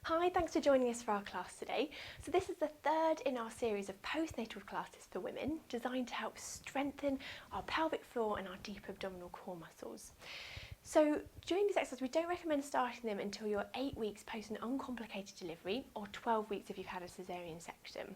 Hi, thanks for joining us for our class today. So this is the third in our series of postnatal classes for women designed to help strengthen our pelvic floor and our deep abdominal core muscles. So during this exercise, we don't recommend starting them until you're 8 weeks post an uncomplicated delivery or 12 weeks if you've had a caesarean section.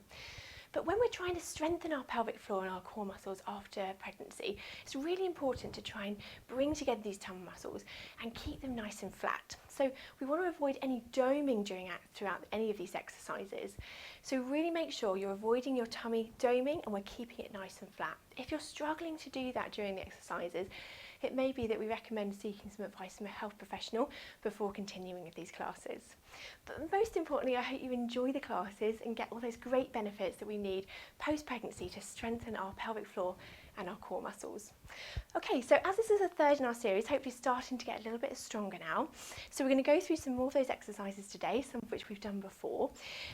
But when we're trying to strengthen our pelvic floor and our core muscles after pregnancy, it's really important to try and bring together these tummy muscles and keep them nice and flat. So we want to avoid any doming throughout any of these exercises. So really make sure you're avoiding your tummy doming and we're keeping it nice and flat. If you're struggling to do that during the exercises, it may be that we recommend seeking some advice from a health professional before continuing with these classes. But most importantly, I hope you enjoy the classes and get all those great benefits that we need post-pregnancy to strengthen our pelvic floor and our core muscles. Okay, so as this is the third in our series, hopefully starting to get a little bit stronger now. So we're going to go through some more of those exercises today, some of which we've done before.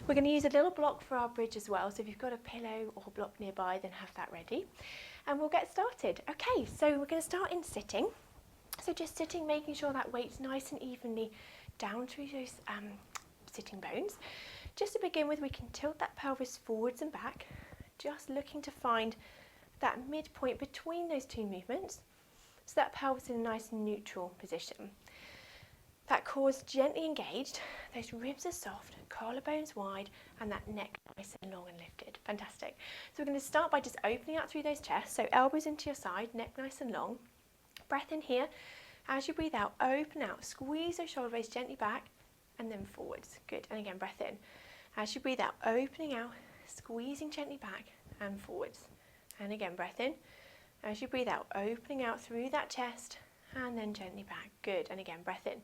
We're going to use a little block for our bridge as well, so if you've got a pillow or block nearby, then have that ready. And we'll get started. Okay, so we're going to start in sitting. So just sitting, making sure that weight's nice and evenly down through those sitting bones. Just to begin with, we can tilt that pelvis forwards and back, just looking to find that midpoint between those two movements, so that pelvis in a nice and neutral position. That core is gently engaged, those ribs are soft, collarbones wide, and that neck nice and long and lifted. Fantastic. So we're going to start by just opening out through those chests, so elbows into your side, neck nice and long. Breath in here. As you breathe out, open out, squeeze those shoulder blades gently back and then forwards. Good. And again, breath in. As you breathe out, opening out, squeezing gently back and forwards. And again, breath in. As you breathe out, opening out through that chest and then gently back. Good. And again, breath in.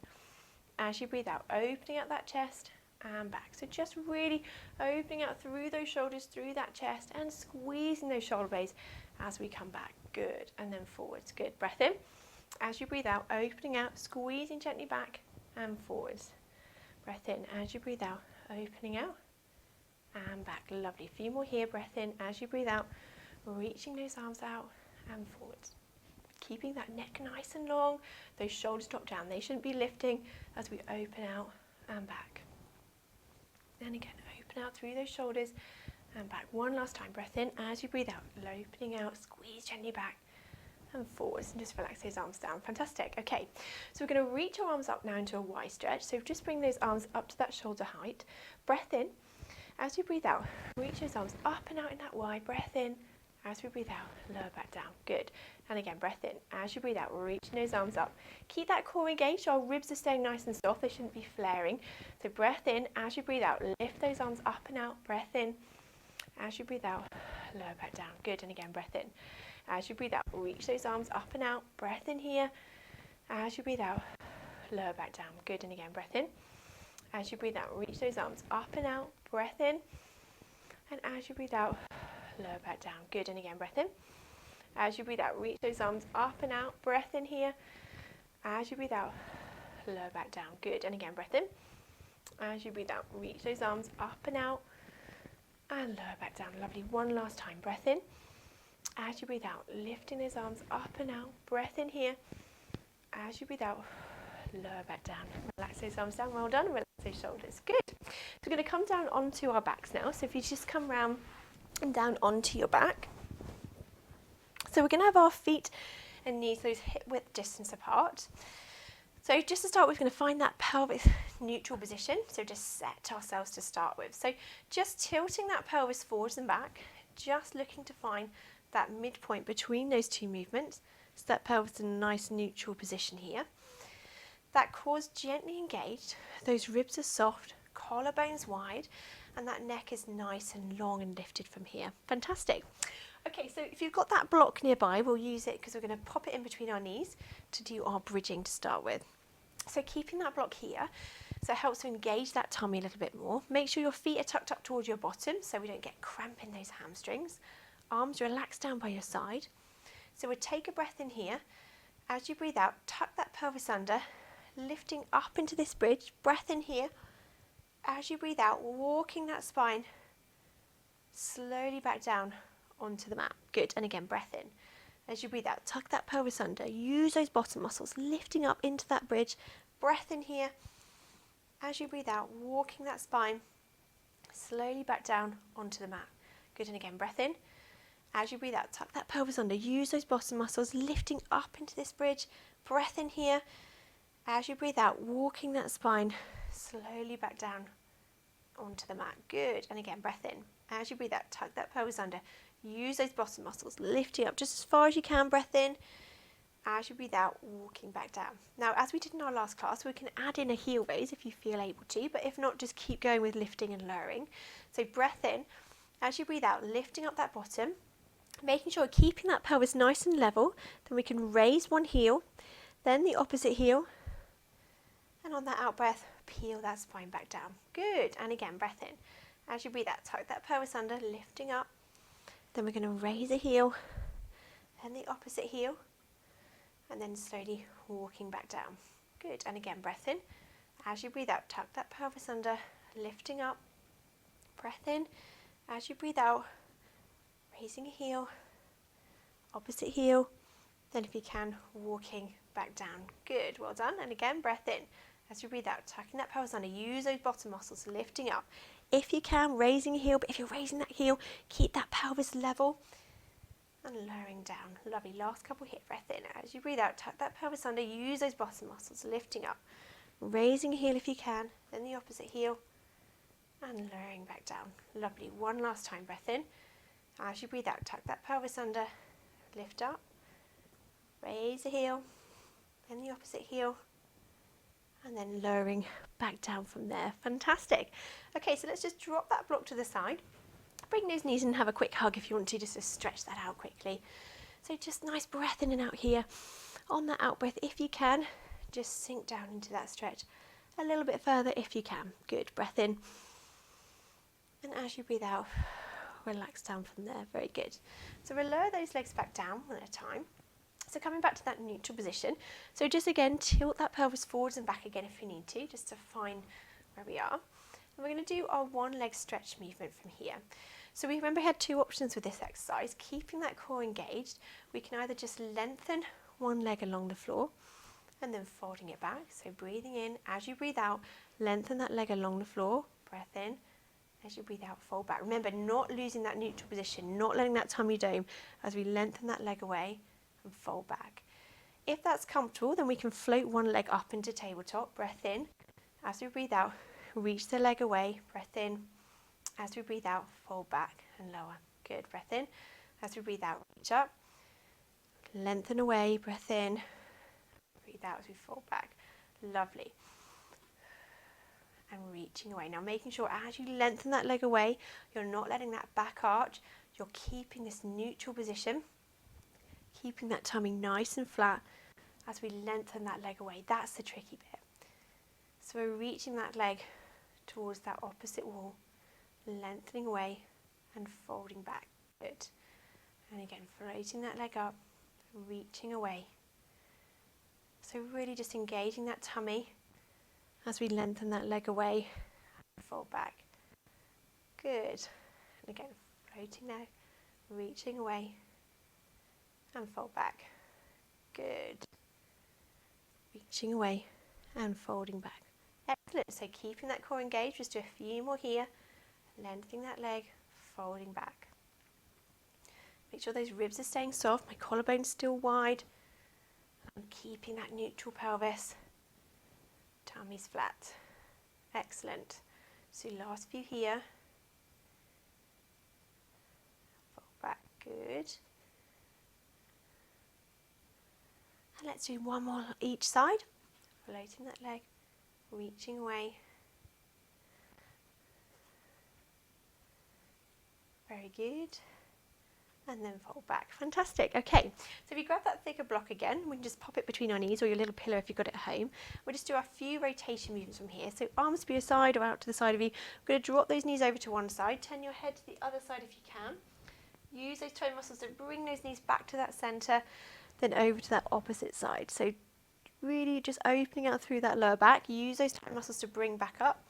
As you breathe out, opening out that chest and back. So just really opening out through those shoulders, through that chest and squeezing those shoulder blades as we come back. Good. And then forwards. Good. Breath in. As you breathe out, opening out, squeezing gently back and forwards. Breath in. As you breathe out, opening out and back. Lovely. A few more here. Breath in. As you breathe out, reaching those arms out and forwards. Keeping that neck nice and long, those shoulders drop down. They shouldn't be lifting as we open out and back. And again, open out through those shoulders and back. One last time. Breath in. As you breathe out, opening out, squeeze gently back and forwards, and just relax those arms down. Fantastic. Okay, so we're going to reach our arms up now into a Y stretch. So just bring those arms up to that shoulder height. Breath in. As you breathe out, reach those arms up and out in that Y. Breath in. As we breathe out, lower back down. Good. And again, breath in. As you breathe out, reaching those arms up. Keep that core engaged. Our ribs are staying nice and soft. They shouldn't be flaring. So breath in. As you breathe out, lift those arms up and out. Breath in. As you breathe out, lower back down. Good. And again, breath in. As you breathe out, reach those arms up and out. Breath in here. As you breathe out, lower back down. Good. And again, breath in. As you breathe out, reach those arms up and out. Breath in. And as you breathe out, lower back down. Good. And again, breath in. As you breathe out, reach those arms up and out. Breath in here. As you breathe out, lower back down. Good. And again, breath in. As you breathe out, reach those arms up and out and lower back down. Lovely. One last time. Breath in. As you breathe out, lifting those arms up and out. Breath in here. As you breathe out, lower back down. Relax those arms down. Well done. Relax those shoulders. Good. So we're going to come down onto our backs now. So if you just come round and down onto your back. So we're going to have our feet and knees those hip width distance apart. So just to start, we're going to find that pelvis neutral position. So just set ourselves to start with. So just tilting that pelvis forwards and back, just looking to find that midpoint between those two movements. So that pelvis in a nice neutral position here. That core's gently engaged. Those ribs are soft, collarbones wide, and that neck is nice and long and lifted from here. Fantastic. Okay, so if you've got that block nearby, we'll use it because we're going to pop it in between our knees to do our bridging to start with. So keeping that block here, so it helps to engage that tummy a little bit more. Make sure your feet are tucked up towards your bottom so we don't get cramp in those hamstrings. Arms relaxed down by your side. So we'll take a breath in here. As you breathe out, tuck that pelvis under, lifting up into this bridge. Breath in here. As you breathe out, walking that spine slowly back down onto the mat. Good. And again, breath in. As you breathe out, tuck that pelvis under. Use those bottom muscles, lifting up into that bridge. Breath in here. As you breathe out, walking that spine slowly back down onto the mat. Good, and again, breath in. As you breathe out, tuck that pelvis under, use those bottom muscles, lifting up into this bridge. Breath in here. As you breathe out, walking that spine slowly back down onto the mat. Good, and again, breath in. As you breathe out, tuck that pelvis under, use those bottom muscles, lifting up just as far as you can. Breath in. As you breathe out, walking back down. Now, as we did in our last class, we can add in a heel raise if you feel able to, but if not, just keep going with lifting and lowering. So breath in. As you breathe out, lifting up that bottom, making sure keeping that pelvis nice and level. Then we can raise one heel, then the opposite heel, and on that out breath, peel that spine back down. Good, and again, breath in. As you breathe out, tuck that pelvis under, lifting up. Then we're going to raise a heel, then the opposite heel, and then slowly walking back down. Good, and again, breath in. As you breathe out, tuck that pelvis under, lifting up. Breath in. As you breathe out, raising a heel, opposite heel, then if you can, walking back down. Good, well done, and again, breath in. As you breathe out, tucking that pelvis under, use those bottom muscles, lifting up. If you can, raising a heel, but if you're raising that heel, keep that pelvis level. And lowering down. Lovely. Last couple here. Breath in. As you breathe out, tuck that pelvis under. Use those bottom muscles, lifting up. Raising a heel if you can. Then the opposite heel. And lowering back down. Lovely. One last time. Breath in. As you breathe out, tuck that pelvis under. Lift up. Raise a heel. Then the opposite heel. And then lowering back down from there. Fantastic. Okay, so let's just drop that block to the side. Bring those knees and have a quick hug if you want to, just to stretch that out quickly. So just nice breath in and out here. On that out breath, if you can, just sink down into that stretch a little bit further if you can. Good, breath in. And as you breathe out, relax down from there. Very good. So we'll lower those legs back down one at a time. So coming back to that neutral position. So just again, tilt that pelvis forwards and back again if you need to, just to find where we are. And we're going to do our one leg stretch movement from here. So we remember we had two options with this exercise. Keeping that core engaged, we can either just lengthen one leg along the floor and then folding it back. So breathing in, as you breathe out, lengthen that leg along the floor, breath in, as you breathe out, fold back. Remember, not losing that neutral position, not letting that tummy dome as we lengthen that leg away and fold back. If that's comfortable, then we can float one leg up into tabletop, breath in, as we breathe out, reach the leg away, breath in. As we breathe out, fold back and lower. Good, breath in. As we breathe out, reach up. Lengthen away, breath in. Breathe out as we fold back. Lovely. And reaching away. Now making sure as you lengthen that leg away, you're not letting that back arch. You're keeping this neutral position. Keeping that tummy nice and flat as we lengthen that leg away. That's the tricky bit. So we're reaching that leg towards that opposite wall. Lengthening away and folding back. Good. And again, floating that leg up, reaching away. So really just engaging that tummy as we lengthen that leg away and fold back. Good. And again, floating there, reaching away and fold back. Good. Reaching away and folding back. Excellent. So keeping that core engaged, just do a few more here. Lengthening that leg, folding back. Make sure those ribs are staying soft, my collarbone's still wide. I'm keeping that neutral pelvis. Tummy's flat. Excellent. So last few here. Fold back, good. And let's do one more each side. Floating that leg, reaching away. Very good. And then fold back. Fantastic. Okay, so if you grab that thicker block again, we can just pop it between our knees or your little pillow if you've got it at home. We'll just do a few rotation movements from here. So arms to be aside or out to the side of you. We're going to drop those knees over to one side. Turn your head to the other side if you can. Use those toe muscles to bring those knees back to that centre, then over to that opposite side. So really just opening out through that lower back. Use those toe muscles to bring back up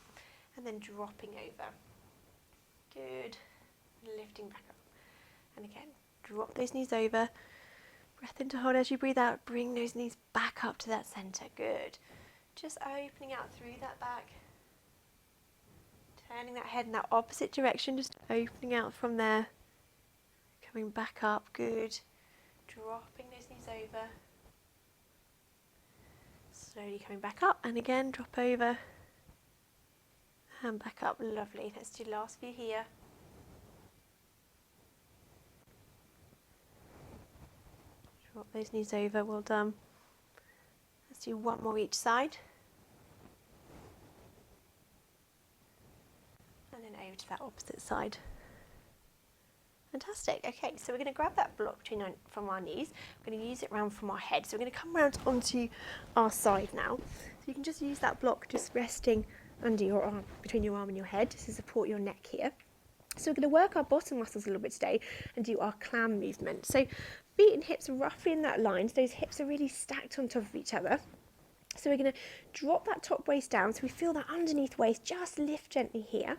and then dropping over. Good. Lifting back up. And again, drop those knees over. Breath in to hold as you breathe out. Bring those knees back up to that centre. Good. Just opening out through that back turning that head in that opposite direction, just opening out from there, coming back up, good, dropping those knees over, slowly coming back up, and again drop over and back up. Lovely. Let's do last few here. Drop those knees over, well done. Let's do one more each side. And then over to that opposite side. Fantastic. Okay, so we're going to grab that block from our knees. We're going to use it round from our head. So we're going to come round onto our side now. So you can just use that block just resting under your arm, between your arm and your head, just to support your neck here. So we're going to work our bottom muscles a little bit today and do our clam movement. So feet and hips are roughly in that line. So those hips are really stacked on top of each other. So we're going to drop that top waist down so we feel that underneath waist. Just lift gently here.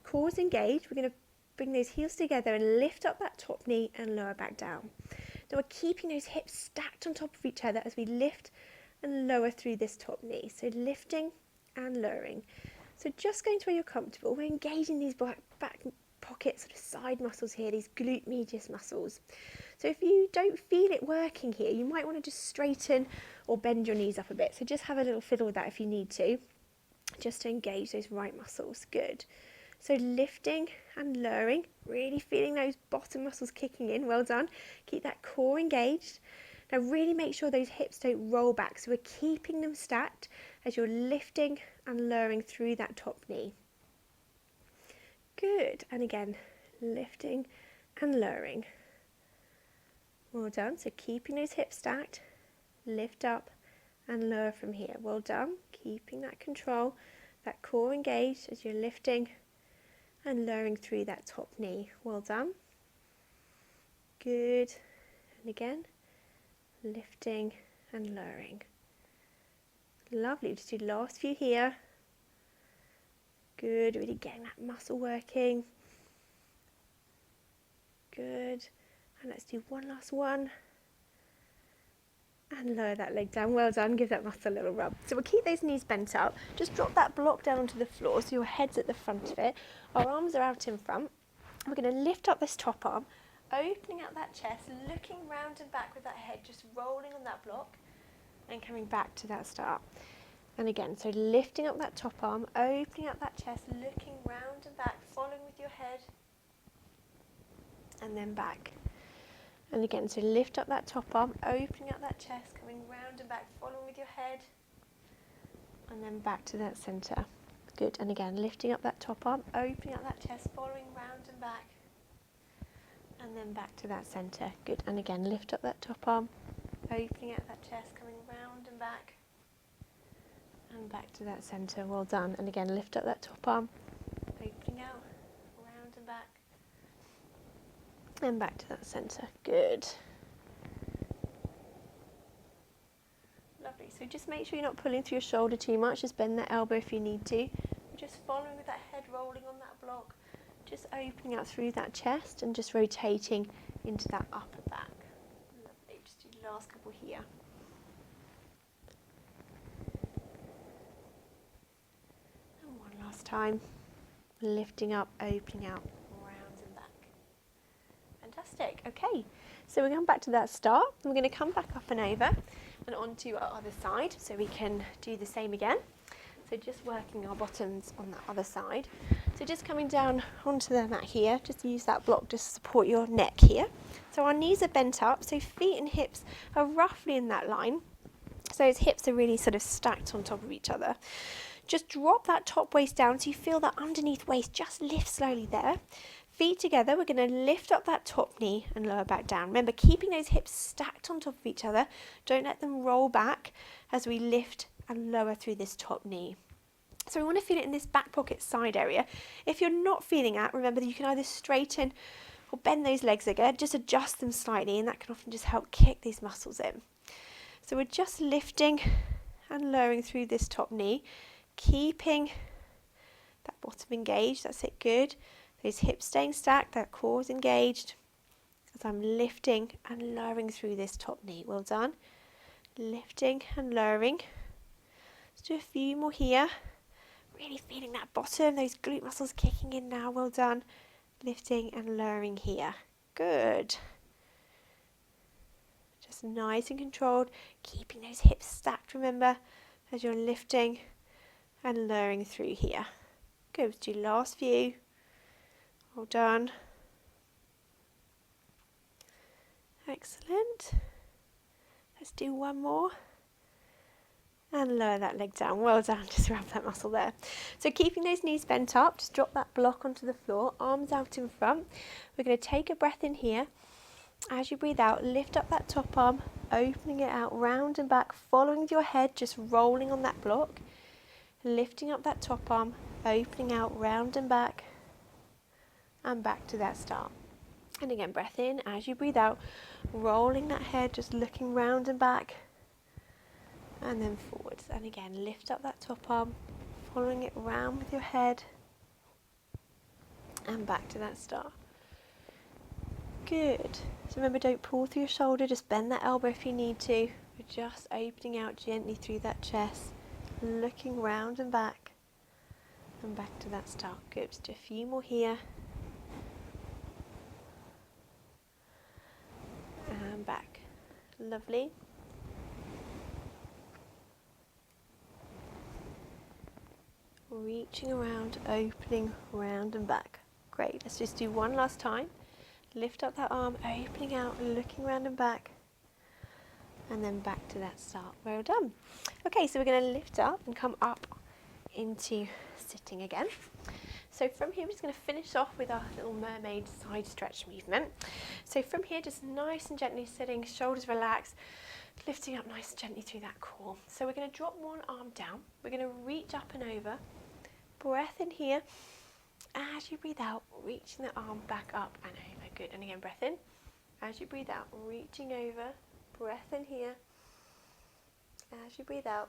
Cores engaged. We're going to bring those heels together and lift up that top knee and lower back down. So we're keeping those hips stacked on top of each other as we lift and lower through this top knee. So lifting and lowering. So just going to where you're comfortable. We're engaging these back pocket sort of side muscles here, these glute medius muscles. So if you don't feel it working here, you might want to just straighten or bend your knees up a bit. So just have a little fiddle with that if you need to, just to engage those right muscles. Good. So lifting and lowering, really feeling those bottom muscles kicking in. Well done. Keep that core engaged. Now really make sure those hips don't roll back. So we're keeping them stacked as you're lifting and lowering through that top knee. Good. And again, lifting and lowering. Well done. So keeping those hips stacked, lift up and lower from here. Well done. Keeping that control, that core engaged as you're lifting and lowering through that top knee. Well done. Good. And again, lifting and lowering. Lovely. Just do the last few here. Good. Really getting that muscle working. Good. And let's do one last one. And lower that leg down. Well done. Give that muscle a little rub. So we'll keep those knees bent up. Just drop that block down onto the floor so your head's at the front of it. Our arms are out in front. We're going to lift up this top arm, opening up that chest, looking round and back with that head, just rolling on that block and coming back to that start. And again, so lifting up that top arm, opening up that chest, looking round and back, following with your head, and then back. And again, so lift up that top arm, opening up that chest, coming round and back, following with your head, and then back to that centre. Good. And again, lifting up that top arm, opening up that chest, following round and back, and then back to that centre. Good. And again, lift up that top arm, opening out that chest, coming round and back to that centre. Well done. And again, lift up that top arm, opening out, round and back to that centre. Good. Lovely. So just make sure you're not pulling through your shoulder too much. Just bend that elbow if you need to. Just following with that head rolling on that block. Just opening out through that chest and just rotating into that upper back. Lovely. Just do the last couple here. And one last time. Lifting up, opening out, round and back. Fantastic. Okay. So we're going back to that start. We're going to come back up and over and onto our other side so we can do the same again. So just working our bottoms on that other side. So just coming down onto the mat here, just use that block to support your neck here. So our knees are bent up, so feet and hips are roughly in that line. So those hips are really sort of stacked on top of each other. Just drop that top waist down so you feel that underneath waist just lift slowly there. Feet together, we're going to lift up that top knee and lower back down. Remember, keeping those hips stacked on top of each other. Don't let them roll back as we lift and lower through this top knee. So we want to feel it in this back pocket side area. If you're not feeling that, remember that you can either straighten or bend those legs again, just adjust them slightly, and that can often just help kick these muscles in. So we're just lifting and lowering through this top knee, keeping that bottom engaged. That's it, good. Those hips staying stacked, that core is engaged. As I'm lifting and lowering through this top knee. Well done. Lifting and lowering. Let's do a few more here. Really feeling that bottom, those glute muscles kicking in now. Well done. Lifting and lowering here. Good. Just nice and controlled, keeping those hips stacked, remember, as you're lifting and lowering through here. Good. Let's do last few. Well done. Excellent. Let's do one more. And lower that leg down. Well done. Just grab that muscle there. So keeping those knees bent up, just drop that block onto the floor, arms out in front. We're going to take a breath in here. As you breathe out, lift up that top arm, opening it out round and back, following with your head, just rolling on that block. Lifting up that top arm, opening out round and back to that start. And again, breath in. As you breathe out, rolling that head, just looking round and back. And then forwards. And again, lift up that top arm, following it round with your head. And back to that start. Good. So remember, don't pull through your shoulder, just bend that elbow if you need to. We're just opening out gently through that chest, looking round and back to that start. Good. Just do a few more here. And back. Lovely. Reaching around, opening round and back. Great. Let's just do one last time. Lift up that arm, opening out, looking round and back. And then back to that start. Well done. Okay, so we're going to lift up and come up into sitting again. So from here, we're just going to finish off with our little mermaid side stretch movement. So from here, just nice and gently sitting, shoulders relaxed, lifting up nice and gently through that core. So we're going to drop one arm down. We're going to reach up and over. Breath in here. As you breathe out, reaching the arm back up and over. Good. And again, breath in. As you breathe out, reaching over. Breath in here. As you breathe out,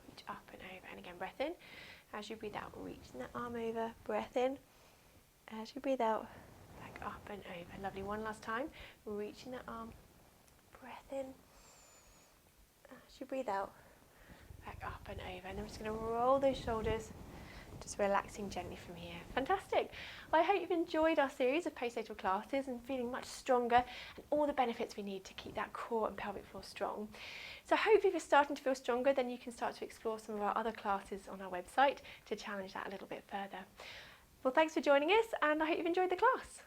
reach up and over. And again, breath in. As you breathe out, reaching that arm over. Breath in. As you breathe out, back up and over. Lovely. One last time. Reaching that arm. Breath in. As you breathe out, back up and over. And then we're just going to roll those shoulders, just relaxing gently from here. Fantastic. Well, I hope you've enjoyed our series of postnatal classes and feeling much stronger and all the benefits we need to keep that core and pelvic floor strong. So hopefully if you're starting to feel stronger, then you can start to explore some of our other classes on our website to challenge that a little bit further. Well, thanks for joining us, and I hope you've enjoyed the class.